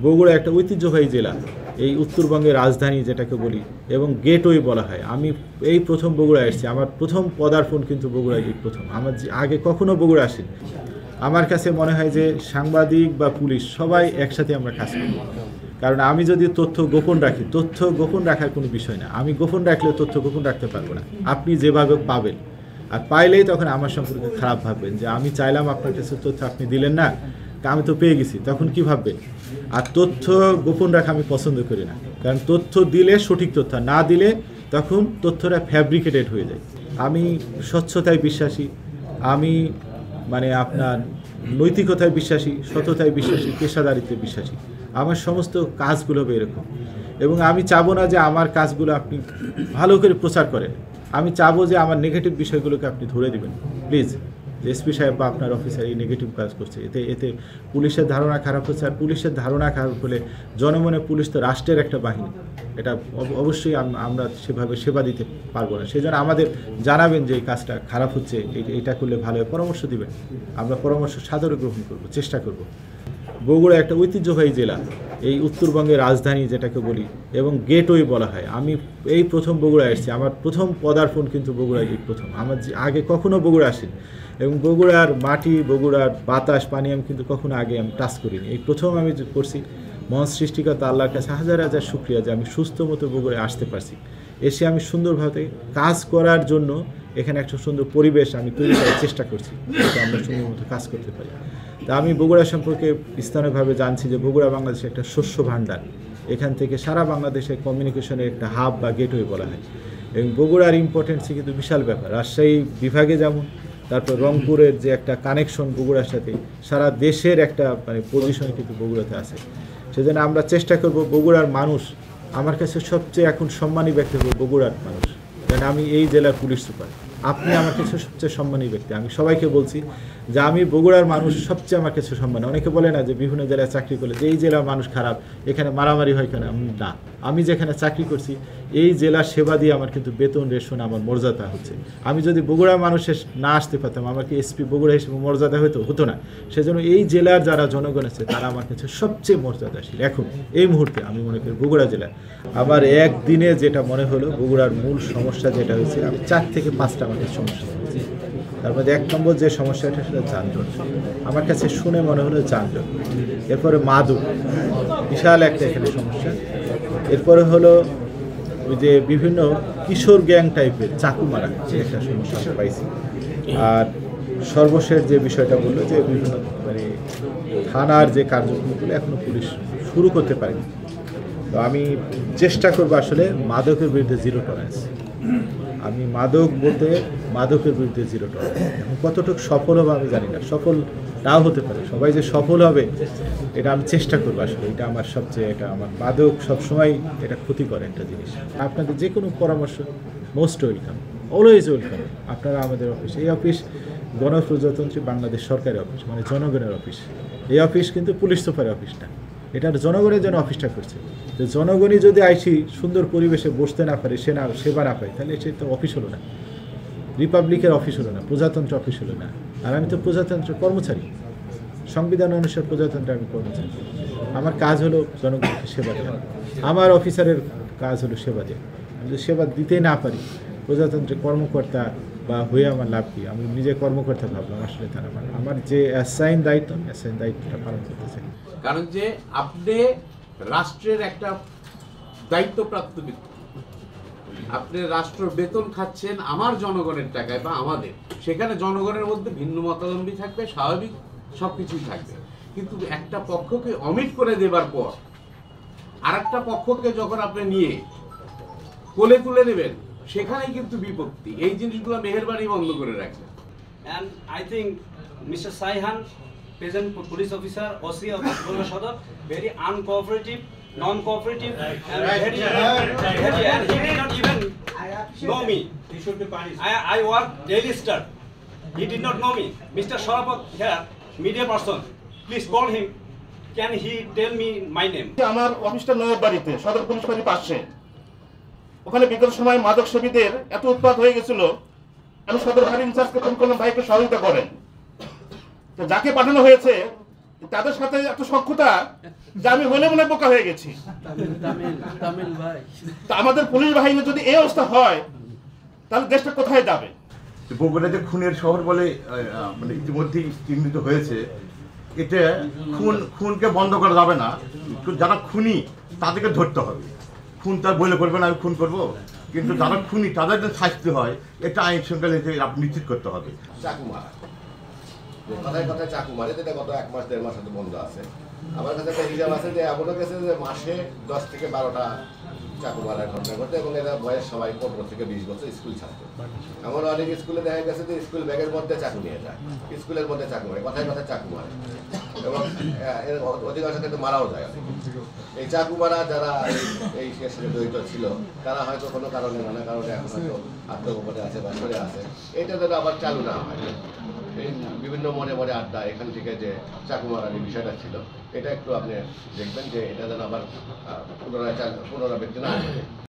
বগুড়া একটা ঐতিহ্যবাহী জেলা, এই উত্তরবঙ্গের রাজধানী যেটাকে বলি, এবং গেটওয়ে বলা হয়। আমি এই প্রথম বগুড়া এসেছি, আমার প্রথম পদার্পণ কিন্তু বগুড়ায় এই প্রথম। আমার আগে কখনো বগুড়া আসিনি। আমার কাছে মনে হয় যে সাংবাদিক বা পুলিশ সবাই একসাথে আমরা কাজ করি, কারণ আমি যদি তথ্য গোপন রাখি, তথ্য গোপন রাখার কোনো বিষয় না। আমি গোপন রাখলে তথ্য গোপন রাখতে পারবো না। আপনি যেভাবে পাবেন, আর পাইলেই তখন আমার সম্পর্কে খারাপ ভাববেন যে আমি চাইলাম আপনার কাছে তথ্য, আপনি দিলেন না, আমি তো পেয়ে গেছি, তখন কি ভাববেন? আর তথ্য গোপন রাখা আমি পছন্দ করি না, কারণ তথ্য দিলে সঠিক তথ্য, না দিলে তখন তথ্যটা ফ্যাব্রিকেটেড হয়ে যায়। আমি স্বচ্ছতায় বিশ্বাসী, আমি আপনার নৈতিকতায় বিশ্বাসী, সততায় বিশ্বাসী, পেশাদারিত্বে বিশ্বাসী। আমার সমস্ত কাজগুলো হবে এরকম, এবং আমি চাবো না যে আমার কাজগুলো আপনি ভালো করে প্রচার করেন। আমি চাবো যে আমার নেগেটিভ বিষয়গুলোকে আপনি ধরে দিবেন প্লিজ। এসপি সাহেব বা আপনার অফিসার এই নেগেটিভ কাজ করছে, এতে পুলিশের ধারণা খারাপ হচ্ছে। আর পুলিশের ধারণা খারাপ হলে জনমনে, পুলিশ তো রাষ্ট্রের একটা বাহিনী, এটা অবশ্যই আমরা সেভাবে সেবা দিতে পারবো না। সেই জন্য আমাদের জানাবেন যে এই কাজটা খারাপ হচ্ছে, এটা করলে ভালো হয়, পরামর্শ দিবেন। আমরা পরামর্শ সাদরে গ্রহণ করব, চেষ্টা করব। বগুড়া একটা ঐতিহ্যবাহী জেলা, এই উত্তরবঙ্গের রাজধানী যেটাকে বলি, এবং গেটওয়ে বলা হয়। আমি এই প্রথম বগুড়া এসেছি, আমার প্রথম পদার্পণ কিন্তু বগুড়ায় এই প্রথম। আমার আগে কখনো বগুড়া আসিনি, এবং বগুড়ার মাটি, বগুড়ার বাতাস, পানি আমি কিন্তু কখনো আগে টাচ করিনি, এই প্রথম আমি করছি। মহান সৃষ্টিকর্তা আল্লাহর কাছে হাজার হাজার শুকরিয়া যে আমি সুস্থ মতো বগুড়ায় আসতে পারছি। এসে আমি সুন্দরভাবে কাজ করার জন্য এখানে একটা সুন্দর পরিবেশ আমি তৈরি করার চেষ্টা করছি, যাতে আমরা সুন্দর মতো কাজ করতে পারি। তা আমি বগুড়া সম্পর্কে স্থানীয়ভাবে জানছি যে বগুড়া বাংলাদেশের একটা শস্য ভাণ্ডার, এখান থেকে সারা বাংলাদেশে কমিউনিকেশনের একটা হাব বা গেটওয়ে বলা হয়। এবং বগুড়ার ইম্পর্টেন্সই কিন্তু বিশাল ব্যাপার। রাজশাহী বিভাগে যেমন, তারপর রংপুরের যে একটা কানেকশন বগুড়ার সাথে, সারা দেশের একটা পজিশন কিন্তু বগুড়াতে আছে। সেজন্য আমরা চেষ্টা করব বগুড়ার মানুষ, আমার কাছে সবচেয়ে এখন সম্মানী ব্যক্তি হল বগুড়ার মানুষ, কারণ আমি এই জেলার পুলিশ সুপার। আপনি আমার কাছে সবচেয়ে সম্মানী ব্যক্তি। আমি সবাইকে বলছি যে আমি বগুড়ার মানুষ সবচেয়ে আমার কাছে সম্মান। অনেকে বলে না যে বিভিন্ন জেলায় চাকরি করলে যে এই জেলার মানুষ খারাপ, এখানে মারামারি হয় কেন? না, আমি যেখানে চাকরি করছি এই জেলার সেবা দিয়ে আমার কিন্তু বেতন, রেশন, আমার মর্যাদা হচ্ছে। আমি যদি বগুড়ার মানুষের না আসতে পারতাম, আমার কি এসপি বগুড়া হিসেবে মর্যাদা হতো না। সেজন্য এই জেলার যারা জনগণ আছে তারা আমার কাছে সবচেয়ে মর্যাদাশীল। এখন এই মুহূর্তে আমি মনে করি বগুড়া জেলা আমার একদিনে যেটা মনে হলো, বগুড়ার মূল সমস্যা যেটা হয়েছে, আমি 4 থেকে 5টা আমাদের সমস্যা হয়েছে। তার মধ্যে 1 নম্বর যে সমস্যাটা সেটা যানজট। আমার কাছে শুনে মনে হলো যানজট। এরপরে মাদক, বিশাল একটা এখানে সমস্যা। এরপরে হলো ওই যে বিভিন্ন কিশোর গ্যাং টাইপের চাকু মারা, যে একটা সমস্যা আমরা পাইছি। আর সর্বশেষ যে বিষয়টা বললো যে বিভিন্ন থানার যে কার্যক্রমগুলো এখনো পুলিশ শুরু করতে পারেনি। তো আমি চেষ্টা করবো আসলে মাদকের বিরুদ্ধে জিরো টলারেন্স। আমি মাদকের বিরুদ্ধে জিরো টলারেন্স। এখন কতটুকু সফল হবে আমি জানি না, সফল নাও হতে পারে। সবাই যে সফল হবে এটা আমি চেষ্টা করবো আসলে। এটা আমার সবচেয়ে, এটা আমার মাদক সবসময় এটা ক্ষতি করে একটা জিনিস। আপনাদের যে কোনো পরামর্শ মোস্ট ওয়েলকাম, অলওয়েজ ওয়েলকাম। আপনারা আমাদের অফিস, এই অফিস গণপ্রজাতন্ত্রী বাংলাদেশ সরকারি অফিস, জনগণের অফিস। এই অফিস কিন্তু পুলিশ সুপারের অফিস না, এটা জনগণের জন্য অফিসটা করছে। তো জনগণই যদি আইসি সুন্দর পরিবেশে বসতে না পারে, সেবা না পায়, তাহলে সে তো অফিস হলো না, রিপাবলিকের অফিস হলো না, প্রজাতন্ত্র অফিস হলো না। আর আমি তো প্রজাতন্ত্রের কর্মচারী, সংবিধান অনুসারে প্রজাতন্ত্রের আমি কর্মচারী। আমার কাজ হলো জনগণকে সেবা দেওয়া, আমার অফিসারের কাজ হলো সেবা দেওয়া। আমি যদি সেবা দিতে না পারি, প্রজাতন্ত্রের কর্মকর্তা বা হয়ে আমার লাভ কি? আমি নিজে কর্মকর্তা ভাবলাম, আসলে তারা আমার যে অ্যাসাইন দায়িত্বটা পালন করতে চাই। কারণ যে আপনি রাষ্ট্রের একটা দায়িত্বপ্রাপ্ত ব্যক্তি, আপনি রাষ্ট্র বেতন খাচ্ছেন আমার জনগণের টাকায় বা আমাদের, সেখানে জনগণের মধ্যে ভিন্ন মতাদম্বী থাকবে, স্বাভাবিক, সবকিছুই থাকবে। কিন্তু একটা পক্ষকে অমিট করে দেবার পর আর একটা পক্ষকে যখন আপনি নিয়ে কোলে তুলে নেবেন, সেখানেই কিন্তু বিপত্তি। এই জিনিসগুলো মেহেরবানি বন্ধ করে রাখবেন। And I think Mr. Saihan, present police officer, OC of Bogora Sodor, very uncooperative, non-cooperative, and very, and he did not even know me. He should be punished. I work daily star. He did not know me. Mr. Sharapat here, media person. Please call him. Can he tell me my name? আমার অফিসটা নগর বাড়িতে, সদর police ফাঁড়ির পাশে। ওখানে বিগত সময় মাদক সেবীদের এত উৎপাত হয়ে গেছিল, আমি সদর ফাঁড়ির ইনচার্জকে ফোন করলাম, ভাই একটু সহযোগিতা করেন। তো যাকে পাঠানো হয়েছে তাদের সাথে এত সখ্যতা যে আমি বলে মনে বোকা হয়ে গেছি। তা আমাদের পুলিশ বাহিনী যদি এই অবস্থা হয় তাহলে দেশটা কোথায় যাবে? বগুড়া যে খুনের শহর বলে মানে ইতিমধ্যেই চিহ্নিত হয়েছে, এটা খুনকে বন্ধ করা যাবে না। যারা খুনি তাদেরকে ধরতে হবে। খুন তার বলে করবে না আমি খুন করব, কিন্তু যারা খুনি তাদের যে শাস্তি হয় এটা আইন শৃঙ্খলা আপনি নিশ্চিত করতে হবে। চাকু মারা, কথায় কথায় চাকু মারে, যেটা গত 1 মাস 1.5 মাস হতে বন্ধ আছে। আমার কাছে একটা হিসাব আছে যে এমনও গেছে যে মাসে 10 থেকে 12টা চাকু মারার ঘটনা ঘটে, এবং এরা বয়স সবাই 15 থেকে 20 বছর স্কুল ছাত্র। এমন অনেক স্কুলে দেখা গেছে যে স্কুল ব্যাগের মধ্যে চাকু নিয়ে যায়, স্কুলের মধ্যে চাকু মারে, কথায় কথায় চাকু মারে, এবং এর অধিকাংশ ক্ষেত্রে মারাও যায়। এই চাকু মারা যারা এই সাথে জড়িত ছিল তারা হয়তো কোনো কারণে নানা কারণে এখন হয়তো আত্মগোপনে আছে বা সরে আছে। এটা যেন আবার চালু না হয়, এই বিভিন্ন মনে মনে আড্ডা এখান থেকে যে চাকু মারার এই বিষয়টা ছিল, এটা একটু আপনি দেখবেন যে এটা যেন আবার পুনরাবৃত্তি না হয়।